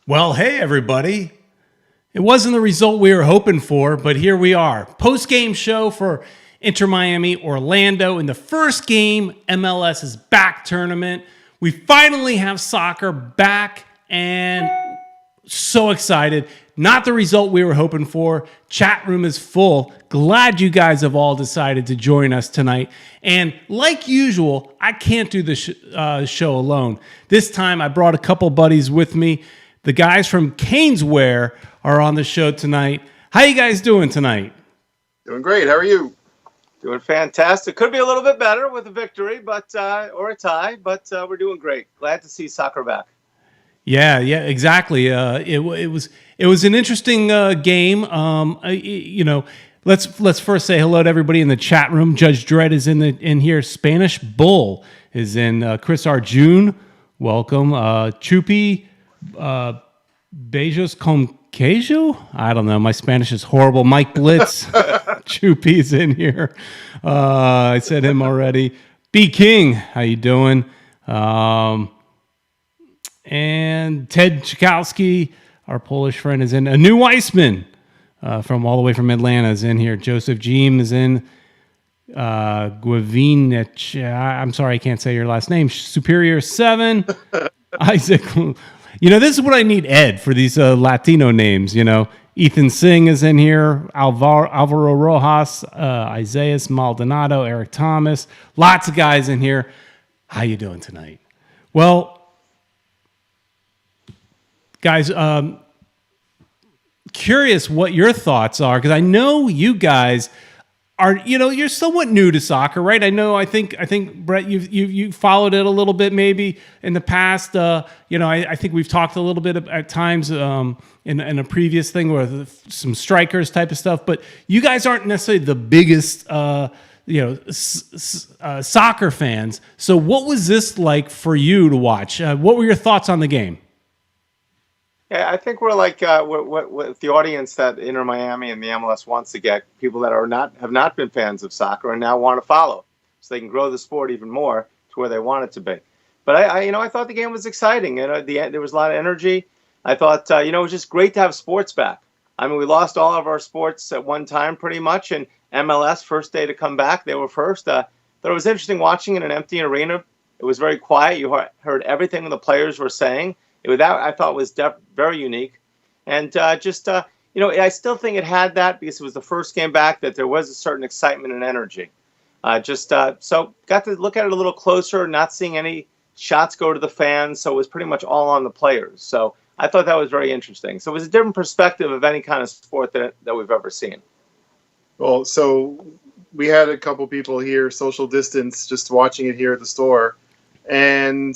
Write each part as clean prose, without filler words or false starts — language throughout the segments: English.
Well, hey, everybody. It wasn't the result we were hoping for, but here we are. Post-game show for Inter Miami Orlando in the first game, MLS's back tournament. We finally have soccer back and so excited. Not the result we were hoping for. Chat room is full. Glad you guys have all decided to join us tonight. And like usual, I can't do the show alone. This time I brought a couple buddies with me. The guys from CanesWear are on the show tonight. How you guys doing tonight? Doing great. How are you? Doing fantastic. Could be a little bit better with a victory, but or a tie, but we're doing great. Glad to see soccer back. Yeah, exactly. It was an interesting game. Let's first say hello to everybody in the chat room. Judge Dredd is in here. Spanish Bull is in. Chris Arjun, welcome. Chupi. Beijos con queijo? I don't know. My Spanish is horrible. Mike Blitz, Chupi's in here. I said him already. B King, how you doing? And Ted Chikowski, our Polish friend, is in. A new Weissman from all the way from Atlanta is in here. Joseph Jeem is in. Guavinec, I'm sorry, I can't say your last name. Superior 7. Isaac. You know, this is what I need Ed for these Latino names, you know. Ethan Singh is in here, Alvaro Rojas, Isaiah Maldonado, Eric Thomas. Lots of guys in here. How you doing tonight? Well, guys, curious what your thoughts are, because I know you guys are, you're somewhat new to soccer, right? I think Brett, you followed it a little bit maybe in the past. I think we've talked a little bit at times in a previous thing with some strikers type of stuff. But you guys aren't necessarily the biggest, soccer fans. So what was this like for you to watch? What were your thoughts on the game? Yeah, I think we're like what the audience that Inter Miami and the MLS wants to get people that have not been fans of soccer and now want to follow, so they can grow the sport even more to where they want it to be. But I thought the game was exciting, and there was a lot of energy. I thought it was just great to have sports back. I mean, we lost all of our sports at one time pretty much, and MLS first day to come back, they were first. Thought it was interesting watching in an empty arena. It was very quiet. You heard everything the players were saying. That I thought was very unique, and I still think it had that because it was the first game back, that there was a certain excitement and energy. So got to look at it a little closer, not seeing any shots go to the fans, so it was pretty much all on the players. So I thought that was very interesting. So it was a different perspective of any kind of sport that we've ever seen. Well, so we had a couple people here, social distance, just watching it here at the store, and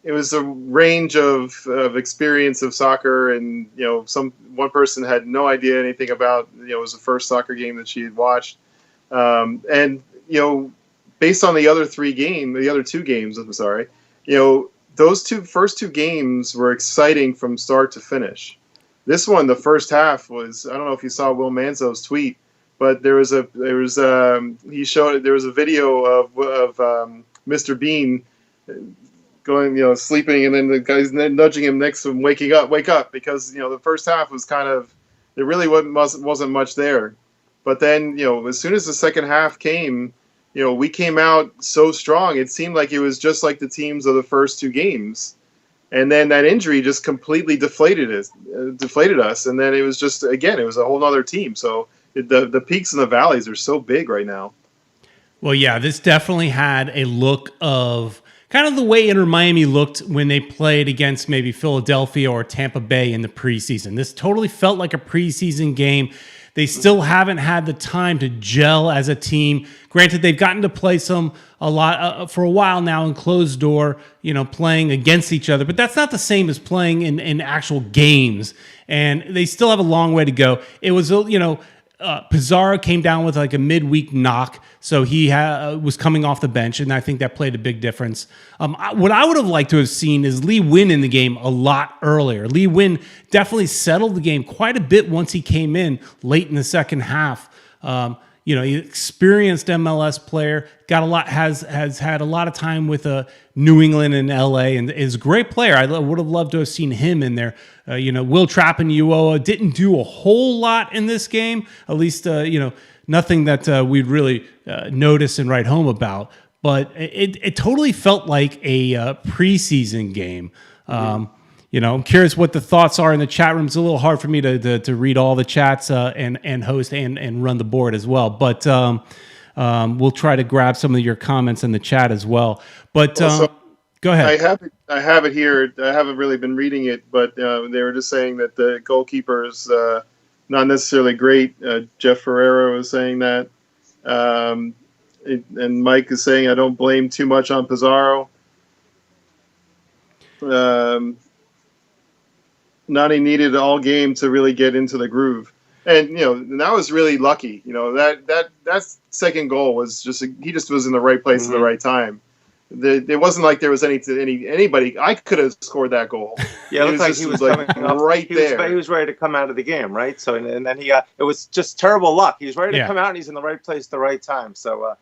it was a range of experience of soccer, and one person had no idea anything about it was the first soccer game that she had watched, and based on the other two games, I'm sorry, those first two games were exciting from start to finish. This one, the first half was, I don't know if you saw Will Manzo's tweet, but there was a video of Mr. Bean going, sleeping, and then the guy's nudging him next to him, wake up, because, the first half was kind of, there really wasn't much there. But then, as soon as the second half came, we came out so strong. It seemed like it was just like the teams of the first two games. And then that injury just completely deflated us. And then it was just, again, it was a whole other team. So the peaks and the valleys are so big right now. Well, yeah, this definitely had a look of kind of the way Inter Miami looked when they played against maybe Philadelphia or Tampa Bay in the preseason. This totally felt like a preseason game. They still haven't had the time to gel as a team. Granted, they've gotten to play a lot for a while now in closed door, playing against each other. But that's not the same as playing in actual games. And they still have a long way to go. It was, Pizarro came down with like a midweek knock, so he was coming off the bench, and I think that played a big difference. What I would have liked to have seen is Lee Win in the game a lot earlier. Lee Win definitely settled the game quite a bit once he came in late in the second half. He's experienced MLS player, has had a lot of time with New England and LA, and is a great player. I would have loved to have seen him in there. Will Trapp and Uoa didn't do a whole lot in this game, at least nothing that we'd really notice and write home about. But it totally felt like a preseason game. I'm curious what the thoughts are in the chat room. It's a little hard for me to read all the chats and host and run the board as well. But we'll try to grab some of your comments in the chat as well. But go ahead. I have it here. I haven't really been reading it, but they were just saying that the goalkeeper is not necessarily great. Jeff Ferreira was saying that. And Mike is saying, I don't blame too much on Pizarro. Nani needed all game to really get into the groove. And, that was really lucky. That second goal was he just was in the right place at the right time. It wasn't like there was anybody. I could have scored that goal. Yeah, it looked like he was coming up, right there. He was ready to come out of the game, right? So, and then it was just terrible luck. He was ready to come out, and he's in the right place at the right time. So,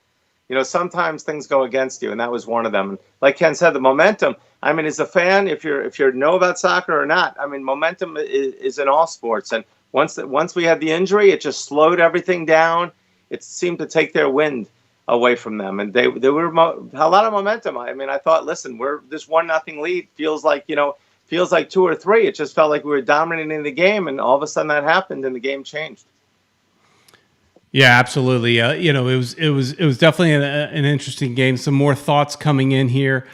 sometimes things go against you, and that was one of them. And like Ken said, the momentum. I mean, as a fan, if you know about soccer or not, I mean, momentum is in all sports. And once we had the injury, it just slowed everything down. It seemed to take their wind away from them, and they were a lot of momentum. I mean, I thought, listen, we're this 1-0 lead feels like 2 or 3. It just felt like we were dominating the game, and all of a sudden that happened, and the game changed. Yeah, absolutely. It was definitely an interesting game. Some more thoughts coming in here.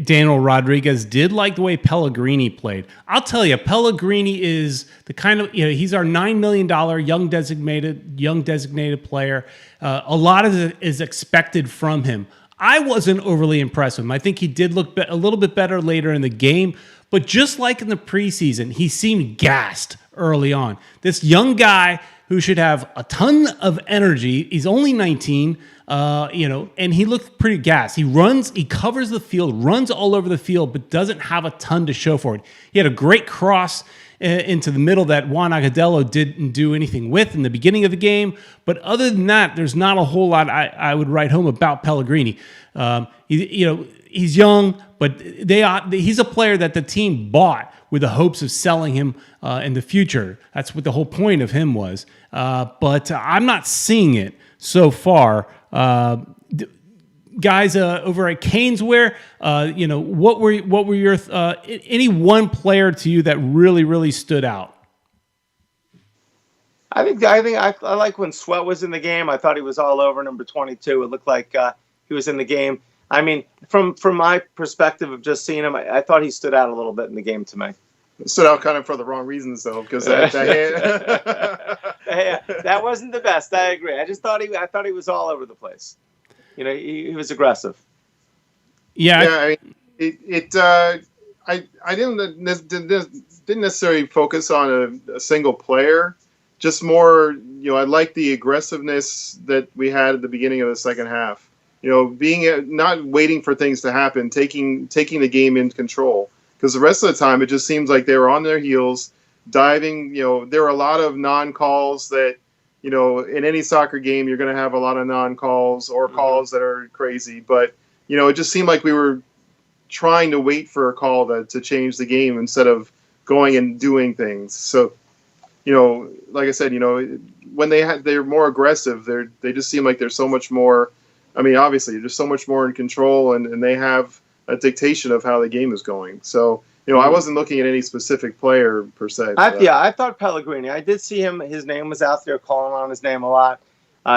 Daniel Rodriguez did like the way Pellegrini played. I'll tell you, Pellegrini is the kind of, he's our $9 million young designated player. A lot of it is expected from him. I wasn't overly impressed with him. I think he did look a little bit better later in the game, but just like in the preseason, he seemed gassed early on. This young guy who should have a ton of energy. He's only 19, and he looked pretty gassed. He covers the field, runs all over the field, but doesn't have a ton to show for it. He had a great cross into the middle that Juan Agudelo didn't do anything with in the beginning of the game. But other than that, there's not a whole lot I would write home about Pellegrini. He's young, but he's a player that the team bought with the hopes of selling him in the future. That's what the whole point of him was. But I'm not seeing it so far. Guys over at CanesWear, what were your any one player to you that really stood out? I think I like when Sweat was in the game. I thought he was all over number 22. It looked like he was in the game. I mean, from my perspective of just seeing him, I thought he stood out a little bit in the game to me. Stood out kind of for the wrong reasons, though, because that wasn't the best. I agree. I thought he was all over the place. He was aggressive. Yeah. I didn't necessarily focus on a single player. Just more, I like the aggressiveness that we had at the beginning of the second half. Being not waiting for things to happen, taking the game in control. Because the rest of the time, it just seems like they were on their heels, diving. There were a lot of non-calls that, in any soccer game, you're going to have a lot of non-calls or calls that are crazy. But, it just seemed like we were trying to wait for a call to change the game instead of going and doing things. So, like I said, when they're more aggressive, they just seem like they're so much more. I mean, obviously, they're so much more in control, and they have a dictation of how the game is going. So, I wasn't looking at any specific player per se. I thought Pellegrini. I did see him. His name was out there, calling on his name a lot.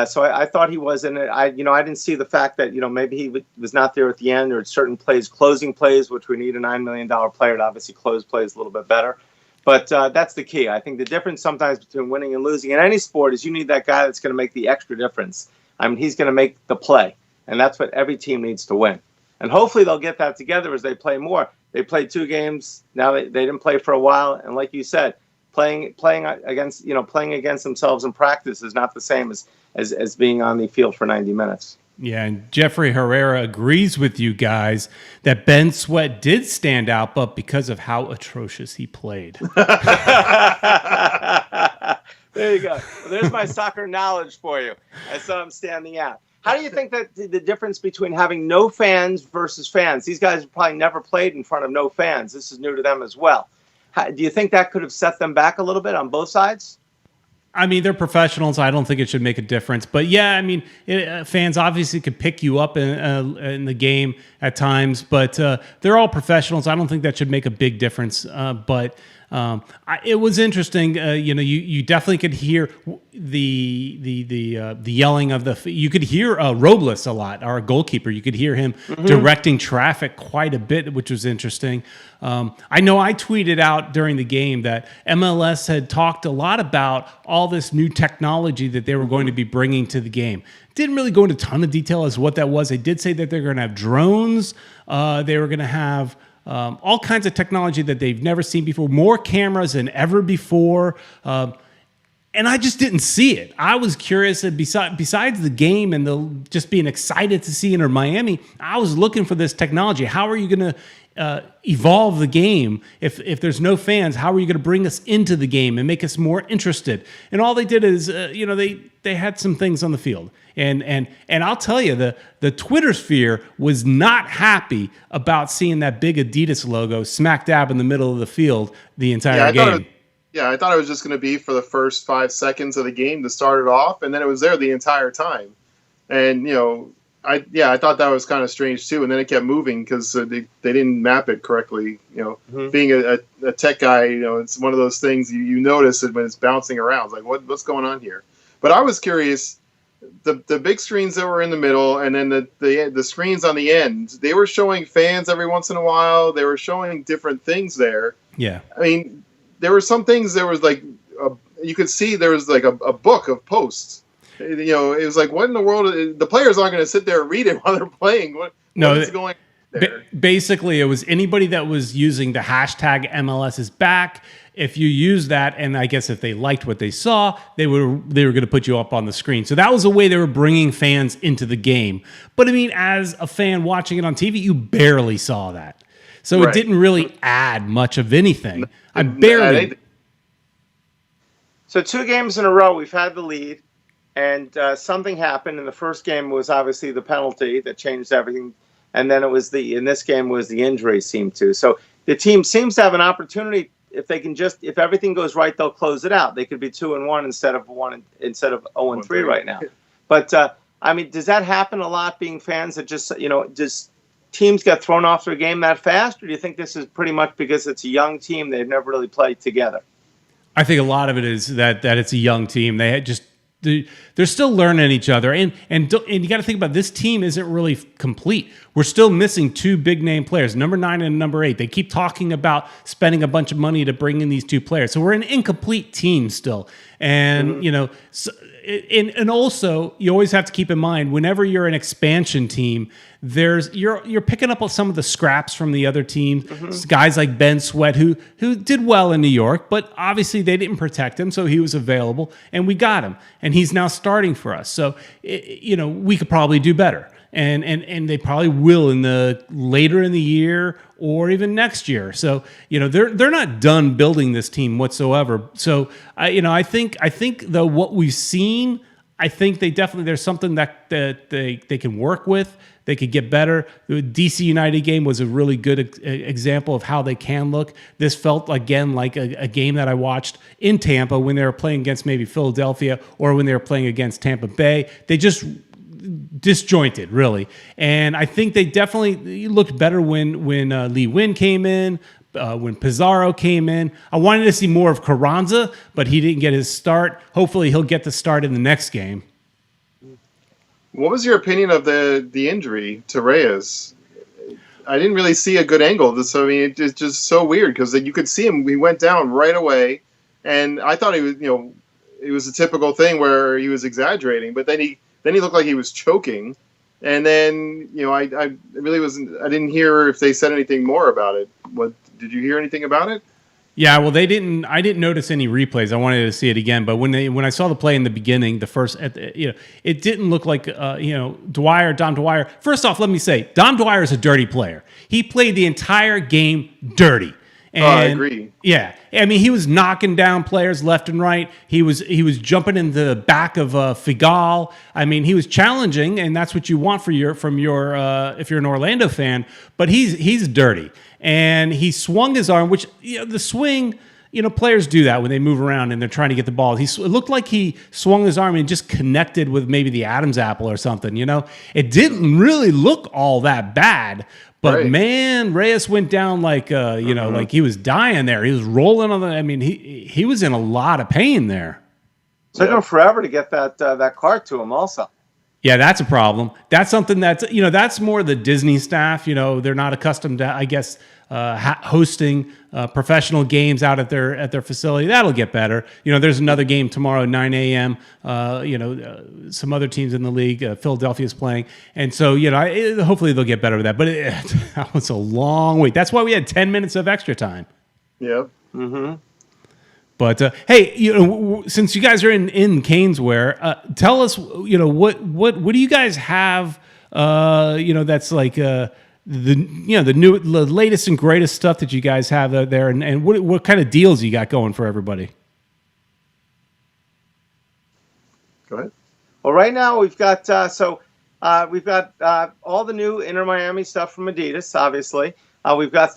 So I thought he was in it. I didn't see the fact that, maybe he was not there at the end, or certain plays, closing plays, which we need a $9 million player to obviously close plays a little bit better. But that's the key. I think the difference sometimes between winning and losing in any sport is you need that guy that's going to make the extra difference. I mean, he's going to make the play, and that's what every team needs to win. And hopefully they'll get that together as they play more. They played 2 games. Now they didn't play for a while. And like you said, playing against themselves in practice is not the same as being on the field for 90 minutes. Yeah, and Jeffrey Herrera agrees with you guys that Ben Sweat did stand out, but because of how atrocious he played. There you go. Well, there's my soccer knowledge for you. I saw him standing out. How do you think that the difference between having no fans versus fans? These guys have probably never played in front of no fans. This is new to them as well. Do you think that could have set them back a little bit on both sides? I mean, they're professionals. I don't think it should make a difference. But yeah, I mean, fans obviously could pick you up in the game at times, but they're all professionals. I don't think that should make a big difference. It was interesting. You definitely could hear the yelling of you could hear Robles a lot, our goalkeeper. You could hear him directing traffic quite a bit, which was interesting. I know I tweeted out during the game that MLS had talked a lot about all this new technology that they were going to be bringing to the game. Didn't really go into a ton of detail as what that was. They did say that they're going to have drones. They were going to have all kinds of technology that they've never seen before, more cameras than ever before. And I just didn't see it. I was curious. And besides the game and just being excited to see Inter Miami, I was looking for this technology. How are you going to evolve the game if there's no fans? How are you going to bring us into the game and make us more interested? And all they did is, they had some things on the field. And I'll tell you, the Twitter sphere was not happy about seeing that big Adidas logo smack dab in the middle of the field the entire game. I thought it was just going to be for the first 5 seconds of the game to start it off, and then it was there the entire time. And I thought that was kind of strange too. And then it kept moving because they didn't map it correctly. Being a tech guy, it's one of those things you notice it when it's bouncing around. It's like what's going on here? But I was curious. The big screens that were in the middle, and then the screens on the end, they were showing fans every once in a while. They were showing different things there. Yeah, I mean, there were some things. There was like you could see there was like a book of posts. It was like, what in the world? The players aren't going to sit there and read it while they're playing. What is going on there? Basically, it was anybody that was using the hashtag MLS is back. If you use that, and I guess if they liked what they saw, they were going to put you up on the screen. So that was the way they were bringing fans into the game. But I mean, as a fan watching it on TV, you barely saw that. So It didn't really add much of anything. I barely. So 2 games in a row, we've had the lead, and something happened. And the first game was obviously the penalty that changed everything, and then in this game was the injury seemed to. So the team seems to have an opportunity. If everything goes right, they'll close it out. They could be 2-1 instead of 0-3 right now. But I mean, does that happen a lot? Being fans that just does teams get thrown off their game that fast, or do you think this is pretty much because it's a young team, they've never really played together? I think a lot of it is that it's a young team. They're still learning each other, and you got to think about this team isn't really complete. We're still missing 2 big name players, number 9 and number 8. They keep talking about spending a bunch of money to bring in these 2 players, so we're an incomplete team still. And and also you always have to keep in mind whenever you're an expansion team, you're picking up on some of the scraps from the other teams. Guys like Ben Sweat who did well in New York, but obviously they didn't protect him, so he was available and we got him, and he's now starting for us. So we could probably do better, and they probably will later in the year or even next year. So they're not done building this team whatsoever. So I think though what we've seen, I think there's something that they can work with. They could get better. The DC United game was a really good example of how they can look. This felt, again, like a game that I watched in Tampa when they were playing against maybe Philadelphia or when they were playing against Tampa Bay. They just disjointed, really. And I think they definitely looked better when Lee Win came in, when Pizarro came in. I wanted to see more of Carranza, but he didn't get his start. Hopefully he'll get the start in the next game. What was your opinion of the injury to Reyes? I didn't really see a good angle. It's just so weird because you could see him. He went down right away, and I thought he was, it was a typical thing where he was exaggerating. But then he looked like he was choking, and then I really wasn't. I didn't hear if they said anything more about it. What did you hear anything about it? Yeah, well, they didn't. I didn't notice any replays. I wanted to see it again, but when I saw the play in the beginning, it didn't look like Dom Dwyer. First off, let me say, Dom Dwyer is a dirty player. He played the entire game dirty. And I agree. Yeah, I mean, he was knocking down players left and right. He was jumping in the back of Figal. I mean, he was challenging, and that's what you want from your if you're an Orlando fan. But he's dirty, and he swung his arm, which the swing. Players do that when they move around and they're trying to get the ball. It looked like he swung his arm and just connected with maybe the Adam's apple or something. It didn't really look all that bad. But man, Reyes went down like like he was dying there. He was rolling on the. I mean, he was in a lot of pain there. It took him forever to get that cart to him. Also, yeah, that's a problem. That's something that's more the Disney staff. They're not accustomed to, I guess, hosting professional games out at their facility. That'll get better. There's another game tomorrow, 9 a.m. Some other teams in the league, Philadelphia's playing, and so hopefully they'll get better with that. But that was a long wait. That's why we had 10 minutes of extra time. Yep. Mm-hmm. But hey, since you guys are in CanesWear, tell us, what do you guys have? That's like the latest and greatest stuff that you guys have out there, and what kind of deals you got going for everybody? Go ahead. Well, right now we've got all the new Inter Miami stuff from Adidas. Obviously, we've got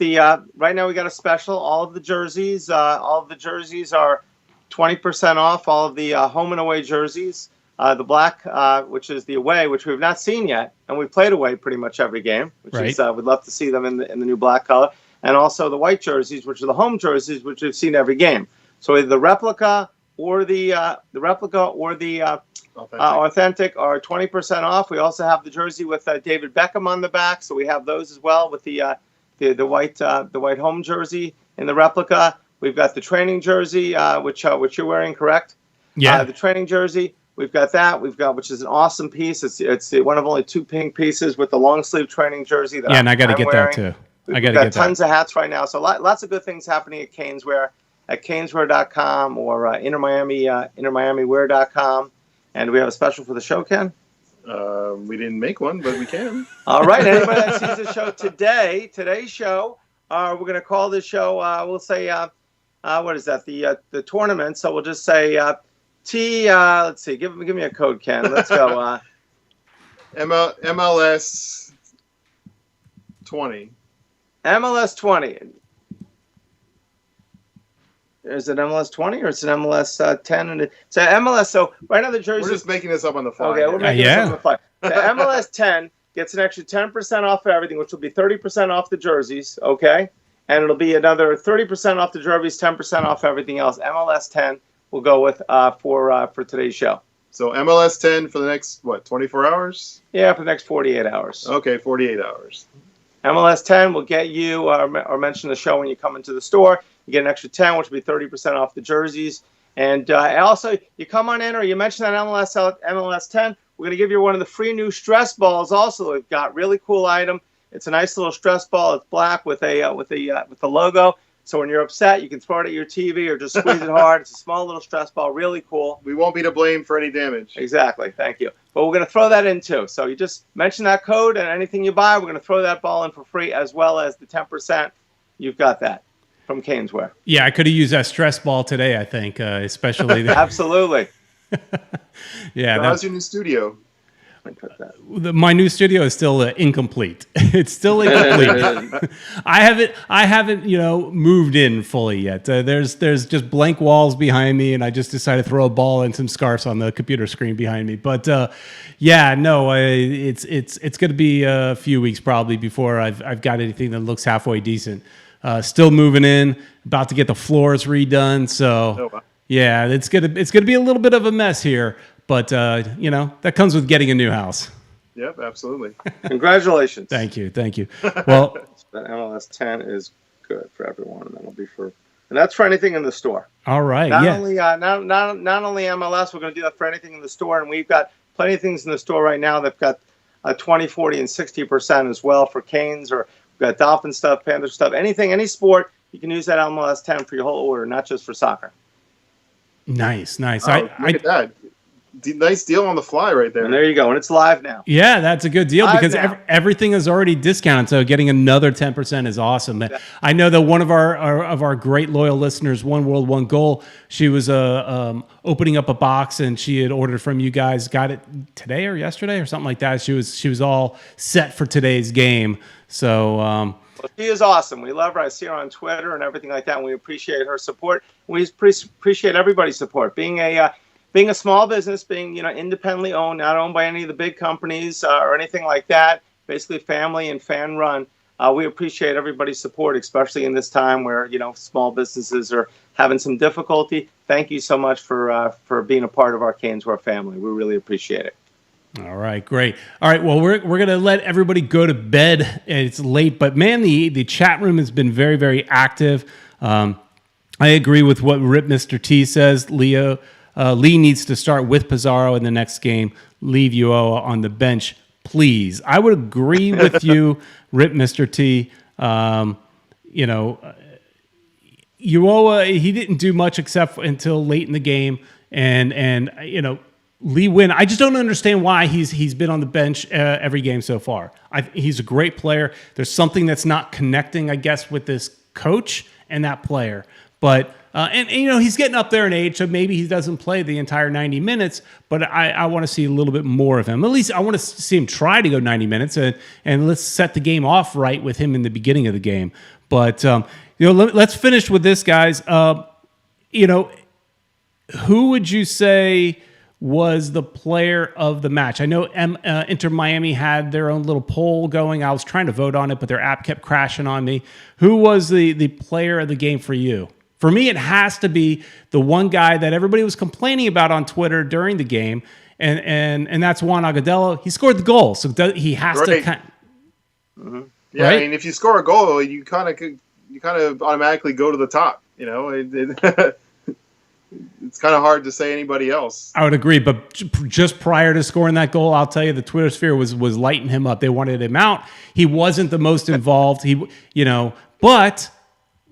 right now we got a special. All of the jerseys are 20% off. All of the home and away jerseys. The black, which is the away, which we've not seen yet, and we've played away pretty much every game. Which is we'd love to see them in the new black color, and also the white jerseys, which are the home jerseys, which we've seen every game. So either the replica or the authentic are 20% off. We also have the jersey with David Beckham on the back, so we have those as well with the white home jersey in the replica. We've got the training jersey, which you're wearing, correct? Yeah, the training jersey. We've got that. Which is an awesome piece. It's one of only 2 pink pieces with the long sleeve training jersey. And I got to get that too. We've got tons of hats right now. So lots of good things happening at CanesWear, at CanesWear.com or InterMiamiWear.com. And we have a special for the show, Ken? We didn't make one, but we can. All right. Anybody that sees the show today's show, we're going to call this show. We'll say, what is that? The tournament. So we'll just say. Let's see. Give me a code, Ken. Let's go. MLS 20. MLS 20. Is it MLS 20 or it's an MLS 10? And it's an MLS. So right now the jersey. We're just making this up on the fly. Okay, we're making this up on the fly. The MLS 10 gets an extra 10% off everything, which will be 30% off the jerseys. Okay, and it'll be another 30% off the jerseys, 10% off everything else. MLS 10. We'll go with for today's show. So MLS 10 for the next 24 hours? Yeah, for the next 48 hours. Okay, 48 hours. MLS 10 will get you or mention the show when you come into the store. You get an extra 10, which will be 30% off the jerseys. And also, you come on in or you mention that MLS 10. We're going to give you one of the free new stress balls. Also, we've got really cool item. It's a nice little stress ball. It's black with the logo. So when you're upset, you can throw it at your TV or just squeeze it hard. It's a small little stress ball, really cool. We won't be to blame for any damage. Exactly. Thank you. But we're going to throw that in too. So you just mention that code and anything you buy, we're going to throw that ball in for free as well as the 10%. You've got that from CanesWear. Yeah, I could have used that stress ball today, I think, especially. Absolutely. Yeah. So how's your new studio? My new studio is still incomplete. It's still incomplete. I haven't moved in fully yet. There's just blank walls behind me, and I just decided to throw a ball and some scarves on the computer screen behind me. But it's going to be a few weeks probably before I've got anything that looks halfway decent. Still moving in, about to get the floors redone. So yeah, it's gonna be a little bit of a mess here. But, that comes with getting a new house. Yep, absolutely. Congratulations. Thank you. Well, that MLS 10 is good for everyone, and that'll be and that's for anything in the store. All right. Not only MLS, we're going to do that for anything in the store, and we've got plenty of things in the store right now. They've got 20, 40, and 60% as well for Canes, or we've got Dolphin stuff, Panther stuff, anything, any sport. You can use that MLS 10 for your whole order, not just for soccer. Nice. Look at that. nice deal on the fly right there. And there you go. And it's live now. Yeah, that's a good deal Live because now. everything is already discounted. So getting another 10% is awesome. Yeah. I know that one of our great loyal listeners, One World, One Goal, she was opening up a box and she had ordered from you guys. Got it today or yesterday or something like that. She was all set for today's game. So well, she is awesome. We love her. I see her on Twitter and everything like that. And we appreciate her support. We appreciate everybody's support. Being a small business, being independently owned, not owned by any of the big companies or anything like that, basically family and fan run. We appreciate everybody's support, especially in this time where small businesses are having some difficulty. Thank you so much for being a part of our CanesWear family. We really appreciate it. All right, great. All right, well, we're gonna let everybody go to bed. It's late, but man, the chat room has been very, very active. I agree with what Rip Mr. T says. Lee needs to start with Pizarro in the next game. Leave Uoa on the bench, please. I would agree with you, Rip Mr. T. Uoa, he didn't do much except until late in the game, and Lee Wynn, I just don't understand why he's been on the bench every game so far. He's a great player. There's something that's not connecting, I guess, with this coach and that player. But he's getting up there in age, so maybe he doesn't play the entire 90 minutes. But I want to see a little bit more of him. At least I want to see him try to go 90 minutes, and let's set the game off right with him in the beginning of the game. But let's finish with this, guys. Who would you say was the player of the match? I know Inter Miami had their own little poll going. I was trying to vote on it, but their app kept crashing on me. Who was the player of the game for you? For me, it has to be the one guy that everybody was complaining about on Twitter during the game, and that's Juan Agudelo. He scored the goal, so he has to. Mm-hmm. Yeah, right? I mean, if you score a goal, you kind of automatically go to the top. It's kind of hard to say anybody else. I would agree, but just prior to scoring that goal, I'll tell you, the Twitter sphere was lighting him up. They wanted him out. He wasn't the most involved. But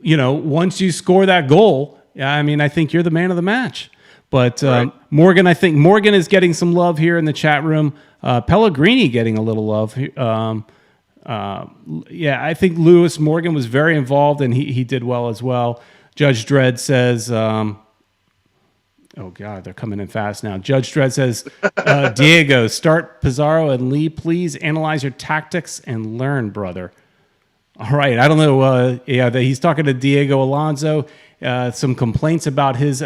once you score that goal, I think you're the man of the match. But right. Morgan, I think Morgan is getting some love here in the chat room. Pellegrini getting a little love. I think Lewis Morgan was very involved, and he did well as well. Judge Dredd says... oh, God, they're coming in fast now. Judge Dredd says, Diego, start Pizarro and Lee. Please analyze your tactics and learn, brother. All right. I don't know. He's talking to Diego Alonso. Some complaints about his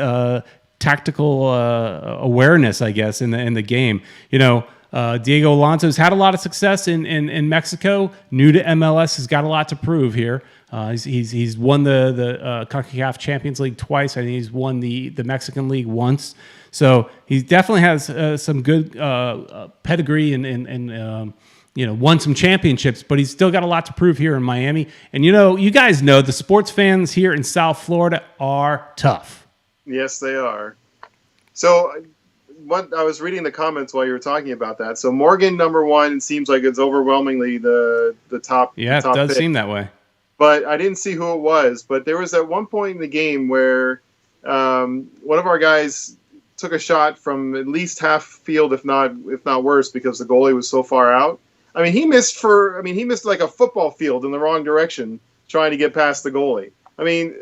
tactical awareness, I guess, in the game. Diego Alonso's had a lot of success in Mexico. New to MLS, has got a lot to prove here. He's won the CONCACAF Champions League twice. I think he's won the Mexican League once. So he definitely has some good pedigree and won some championships. But he's still got a lot to prove here in Miami. And you guys know the sports fans here in South Florida are tough. Yes, they are. So I was reading the comments while you were talking about that. So Morgan, number one, seems like it's overwhelmingly the top. Yeah, the top it does pick. seem that way. But I didn't see who it was. But there was at one point in the game where one of our guys took a shot from at least half field, if not worse, because the goalie was so far out. I mean, he missed like a football field in the wrong direction trying to get past the goalie. I mean,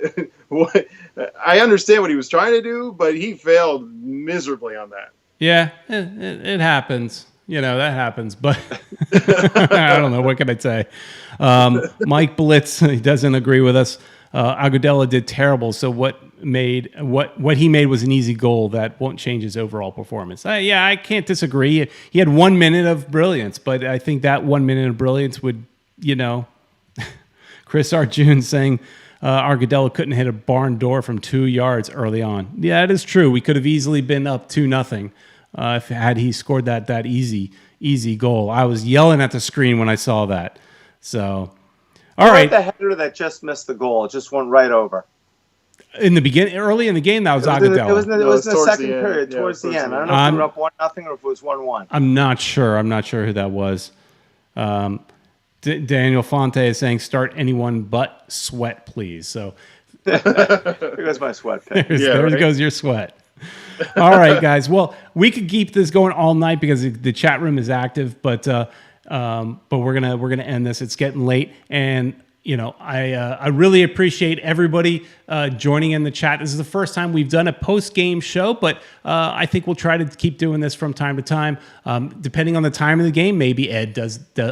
I understand what he was trying to do, but he failed miserably on that. Yeah, it happens. That happens, but I don't know. What can I say? Mike Blitz, he doesn't agree with us. Agudelo did terrible. So what he made was an easy goal that won't change his overall performance. I can't disagree. He had 1 minute of brilliance, but I think that 1 minute of brilliance would, Chris Arjun saying Agudelo couldn't hit a barn door from 2 yards early on. Yeah, it is true. We could have easily been up 2-0. Had he scored that easy goal. I was yelling at the screen when I saw that. So, all right. The header that just missed the goal, it just went right over. In the beginning, early in the game, that was Agudelo. It was in the second period, towards the end. I don't know if we were up 1-0 or if it was 1-1. I'm not sure who that was. Daniel Fonte is saying, start anyone but Sweat, please. So there goes my sweat pick. There goes your sweat. All right, guys. Well, we could keep this going all night because the chat room is active, but we're gonna end this. It's getting late, and I really appreciate everybody joining in the chat. This is the first time we've done a post-game show, but I think we'll try to keep doing this from time to time. Depending on the time of the game, maybe Ed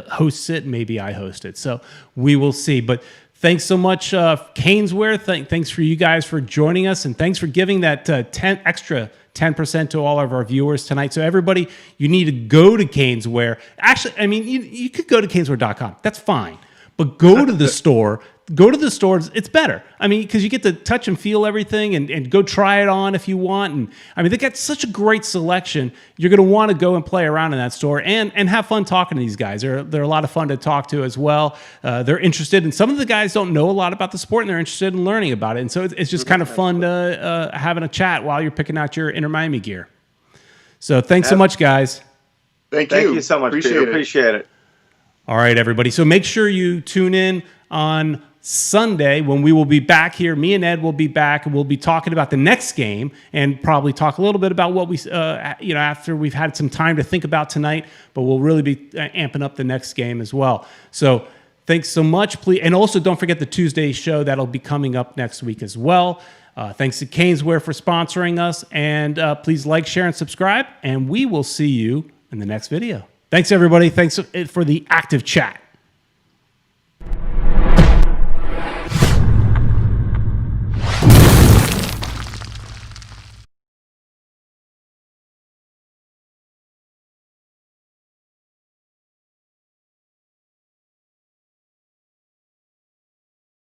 hosts it, maybe I host it. So we will see. But thanks so much, CanesWear. Thanks for you guys for joining us, and thanks for giving that extra 10% to all of our viewers tonight. So everybody, you need to go to CanesWear. Actually, I mean, you could go to CanesWear.com. That's fine. But go to the store. Go to the stores. It's better. I mean, because you get to touch and feel everything and go try it on if you want. And I mean, they got such a great selection. You're going to want to go and play around in that store and have fun talking to these guys. They're a lot of fun to talk to as well. They're interested. And some of the guys don't know a lot about the sport, and they're interested in learning about it. And so it's just kind of fun to having a chat while you're picking out your Inter Miami gear. So thanks so much, guys. Thank you. Thank you so much, Peter. Appreciate it. All right, everybody. So make sure you tune in on Sunday when we will be back here. Me and Ed will be back, and we'll be talking about the next game and probably talk a little bit about what we, after we've had some time to think about tonight, but we'll really be amping up the next game as well. So thanks so much. Please, and also don't forget the Tuesday show that'll be coming up next week as well. Thanks to CanesWear for sponsoring us, and please like, share, and subscribe, and we will see you in the next video. Thanks, everybody. Thanks for the active chat.